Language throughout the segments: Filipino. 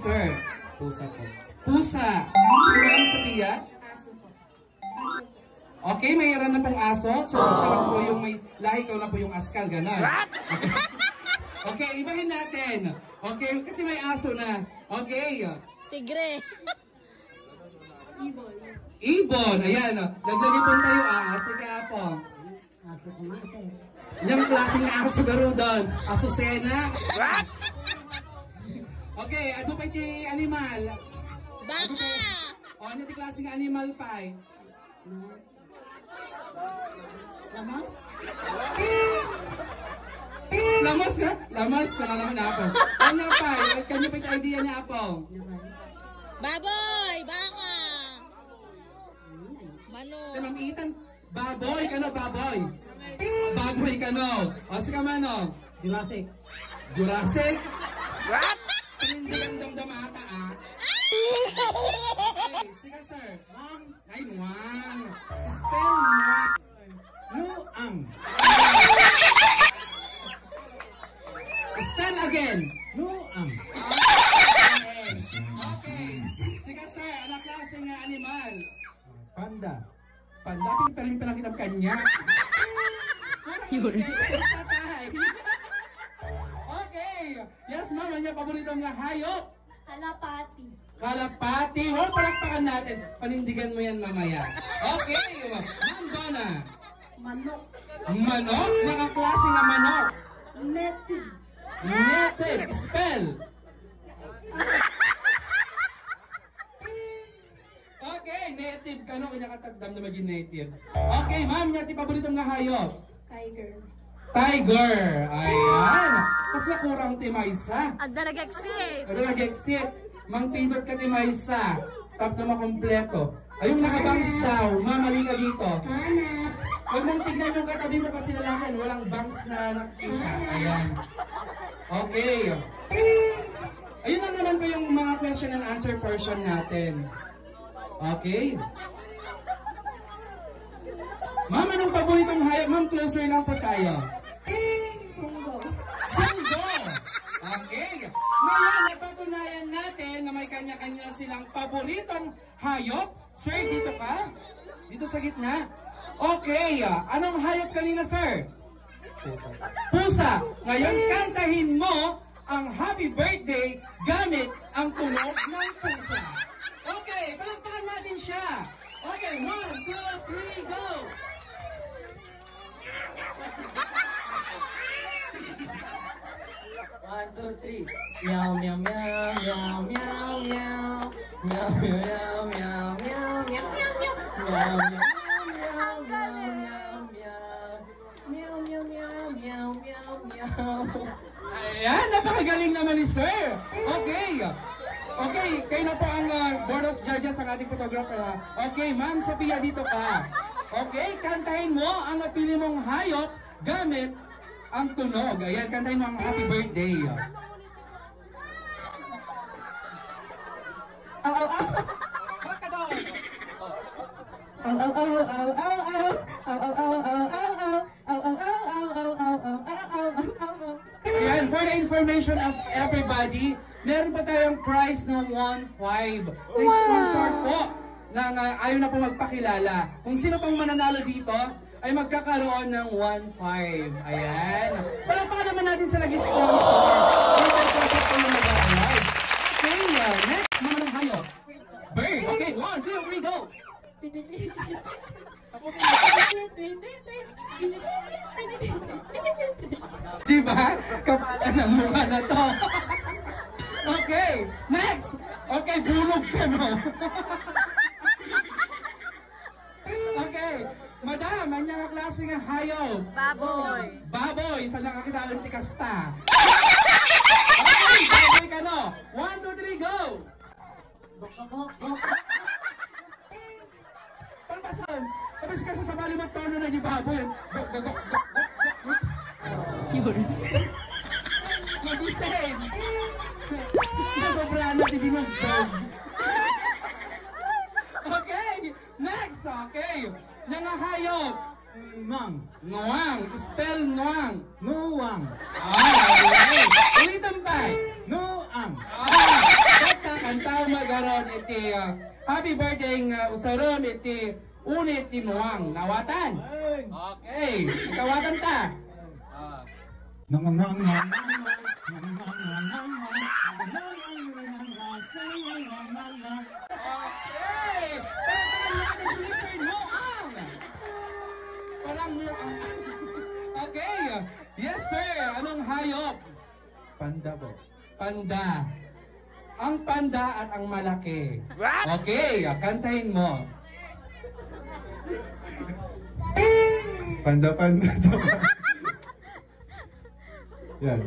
sir? Pusa po. Pusa. Si Ma'am Sophia? Aso po. Okay, mayroon na pong aso. So, siya na po yung may lahi ko na po yung askal, gano'n. Okay. Okay, ibahin natin. Okay, kasi may aso na. Okay. Tigre. Ibon. Ibon. Ayan. Naglagay po tayo sige po. Aso ko nga, sir. Yung klaseng aso garo doon. Aso sena. Okay, ano pa yung animal? Baka. O, ano yung klaseng animal pa eh? Lamas? Lamas nga? Lamas ko na naman ako. Ano pa? Kanyo pa yung idea niya po? Baboy. Baka. Manok. Sinong itan? Baboy ka no, baboy. Baboy ka no. O, sige mano. Jurassic. Jurassic? What? Panindigan damdamata Okay, sige sir. Wang. Ay, wang. Spell wang. Nuang. Spell again. Nuang. Okay. Okay. Sige sir, ano klase nga animal? Panda. Panda, pero yung pinakitap kanya. Okay. Yes, ma'am. Ano yung paboritong nga hayop? Kalapati. Kalapati. Oh, palakpakan natin. Panindigan mo yan mamaya. Okay. Ma'am Donna. Manok. Manok? Nakaklase nga manok. Native. Native. Spell. Okay, native ka no. Kanya katagdam na maging native. Okay, ma'am. Yung paboritong nga hayop? Tiger. Tiger. Ayan. Tapos nakurang timaysa. Ang daragagsi. Ito nag-exit. Mang pindot ka timaysa. Tap na makompleto. Ayun, nakabangs daw. Mamali ka dito. Hanap. Huwag mong tignan yung katabi mo kasi lalakan. Walang bangs na nakikita. Ayan. Okay. Ayun lang naman po yung mga question and answer portion natin. Okay. Ma'am, anong paboritong hayop? Ma'am, closer lang po tayo. Sunggo. Sunggo! Okay. Ngayon, napatunayan natin na may kanya-kanya silang paboritong hayop. Sir, dito ka? Dito sa gitna? Okay. Anong hayop kanina, sir? Pusa. Pusa. Ngayon, kantahin mo ang happy birthday gamit ang tunog ng pusa. Okay, palakpakan natin siya. Okay, 1, 2, 3, go! One, two, three. Meow, meow, meow, meow, meow, meow. Meow, meow, meow, meow, meow, meow, meow. Meow, meow, meow, meow, meow. Meow, meow, meow, meow, meow, meow. Ayan, napakagaling naman ni sir. Okay. Okay, kayo na po ang board of judges ang ating photographer ha. Okay, ma'am Sophia, dito ka. Okay, kantahin mo ang napili mong hayop gamit ang tunog. Ayan, kantahin mo ang happy birthday. Ayan, for the information of everybody, meron pa tayong prize ng 1.5. Na-sponsor po ng ayaw na po magpakilala. Kung sino pang mananalo dito, ay magkakaroon ng 1.5. Ayan. Palakpakan naman natin sa nag-sponsor. Later process po yung mag-arrive. Okay, next, mga ng hayop. Bird. Okay, 1, 2, 3, go! Diba? Kapalan mo na to. Okay, next. Okay, bulog ka no. Okay, madam, anyang klase nga hayop? Baboy. Baboy, sa nakakita ng tikasta. Okay, baboy ka no. 1, 2, 3, go! Palpasan. Tapos kasi sa bali magtono na yung baboy. Mabisen. Sobrang na tibinagdag. Okay, next. Okay. Nangahayop. Nuang. Nuang. Spell nuang. Nuang. Okay. Ulitan pa. Nuang. Okay. magaron iti happy birthday nga usarom iti unit tinuang nawatan. Okay, ikawatan ta. Okay, pagkakalian si Mr. Noang. Parang Noang. Okay, yes sir, anong hayop? Panda po. Panda. Ang panda at ang malaki. Okay, kantahin mo. Panda. Yan.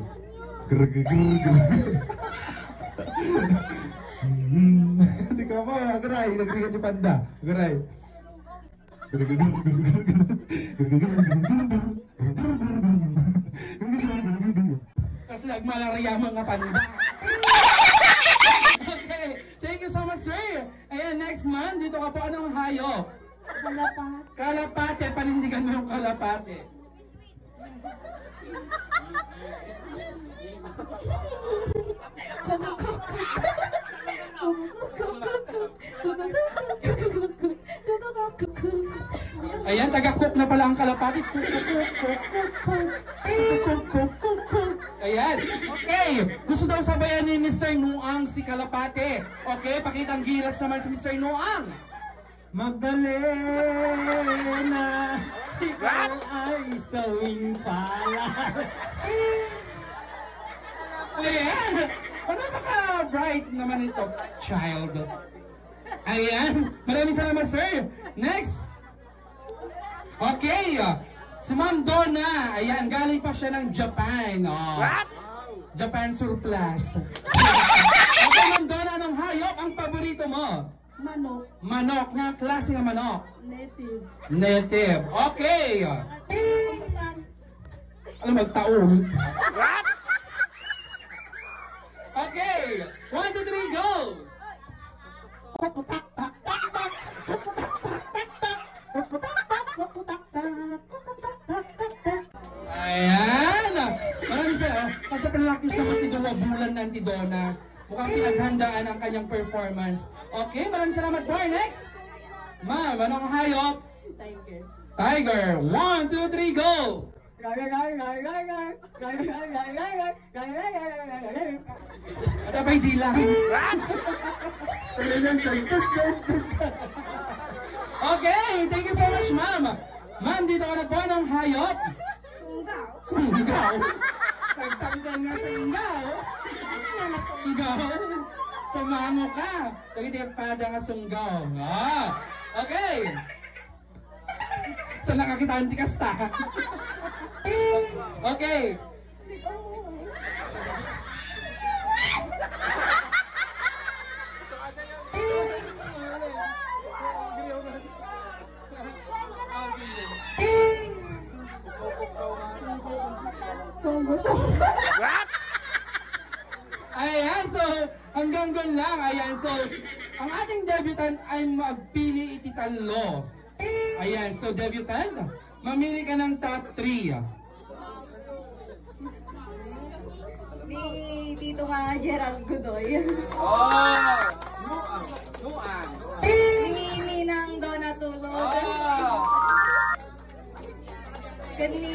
Hindi ka mo, agaray. Nagrigat yung panda. Agaray. Kasi nagmalarya mga panda. Okay, thank you so much sir. Ayan, next month, dito ka po. Anong hayop? Kalapat. Kalapate, panindigan mo yung kalapate. Ayan, taga-cook na pala ang kalapate. Ayan, okay. Gusto daw sabayan ni Mr. Noang si kalapate. Okay, pakitang gilas naman si Mr. Noang. Magdalena, ikaw ay sawing palad. Ayan, napaka-bright naman ito, child. Ayan, maraming salamat sir. Next. Okay, si Ma'am Donna. Ayan, galing pa siya ng Japan. Oh. Japan surplus. Okay, Ma'am Donna, anong hayop ang paborito mo? Manok. Manok. Na klase ng manok? Native. Native. Okay. Alam mo, taon. Okay. 1, 2, 3, go! Ayan! Maraming salamat. Kasi pinalaktis naman ti Dona bulan ng ti Dona. Mukhang pinaghandaan ang kanyang performance. Okay, maraming salamat po. Next! Ma'am, anong hayop? Tiger. Tiger. 1, 2, 3, go! At abay di lang. Okay, thank you so much, ma'am. Ma'am, dito ka na po ng hayop. Sunggaw. Sunggaw. Nagtanggal nga sunggaw. Sunggaw. Sumamo ka. Pagkitipada nga sunggaw. Ah, okay. Saan nakakita ang tikasta? Okay. Sungguh. Ayan, so hanggang doon lang. Ayan, so ang ating debutant ay magpili iti talo. Ayan, so debutant, mamili ka ng top 3. Di dito nga Gerald Godoy. Nuang. Ni Ninang Donatulog. Kani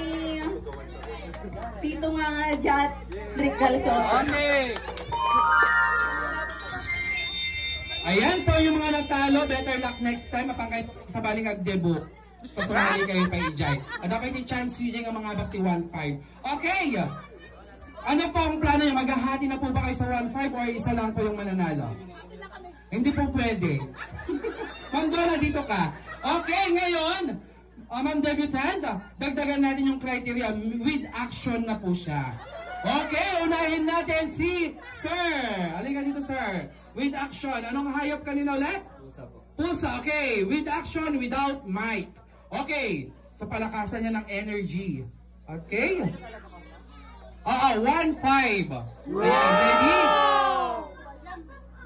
dito nga Jat Rick Galson. Okay. Ayan, so yung mga natalo, better luck next time. Apang kahit sa baling ag-debut. Kasumali kayo pa i-jay. At ako yung chance yun yung mga bakti 1-5. Okay! Ano po ang plano nyo? Maghahati na po ba kayo sa 1-5 or isa lang po yung mananalo? Hindi po pwede. Ma'am Donna, dito ka. Okay, ngayon, Ma'am Debutant, dagdagan natin yung criteria. With action na po siya. Okay, unahin natin si Sir. Halika dito, Sir. With action. Anong hayop kanina ulit? Pusa po. Pusa, okay. With action, without might. Okay. So, palakasan niya ng energy. Okay. 1-5. Ayan, ready?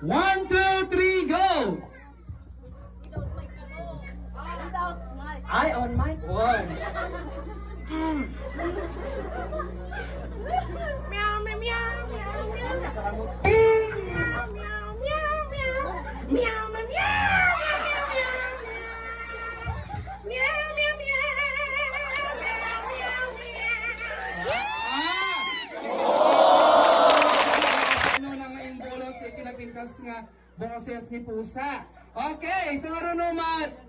1, 2, 3, go! I on mic. 1. Meow, meow, meow, meow, meow. Meow, meow, meow, meow. Meow, meow, meow, meow, meow, meow. Meow, meow, meow, meow, meow, meow. Ano na nga yung bolos, kinapintas nga boses ni Pusa. Okay, so marunumat.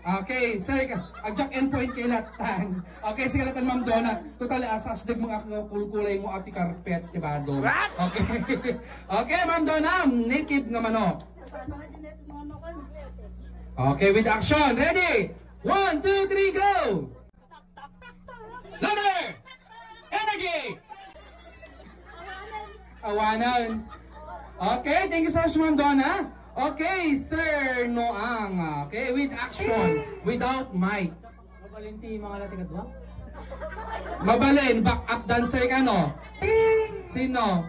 Okay, sir, adjak endpoint kay Latan. Okay, sige Latan, Ma'am Donna. Total, asasdig mga kulkulay mo at carpet, diba doon? Okay. Okay, Ma'am Donna, native nga manok. Okay, with action. Ready? 1, 2, 3, go! Louder! Energy! Awanan. Okay, thank you so much, Ma'am Donna. Okay, Sir Noang. Okay, with action, without mic. Mabalinti mga latikadwa. Mabalin, back up dancer ka, no? Sino?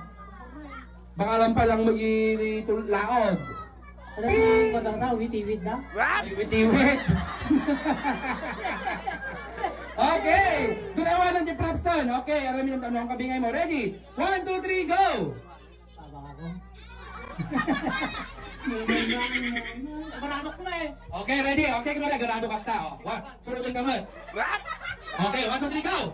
Baka lang palang mag-laod. Alam mo yung batang tao, witty-wit na? Witiwit. Okay, dunawanan di Propson. Okay, aramin ang tanong kabingay mo. Ready? 1, 2, 3, go! Tabang ako. Nabaradok ko na eh. Okay, ready? Okay, kumala, ganado ka ta. Oh. Sunod ang kamot. Okay, 1, 2, 3, go!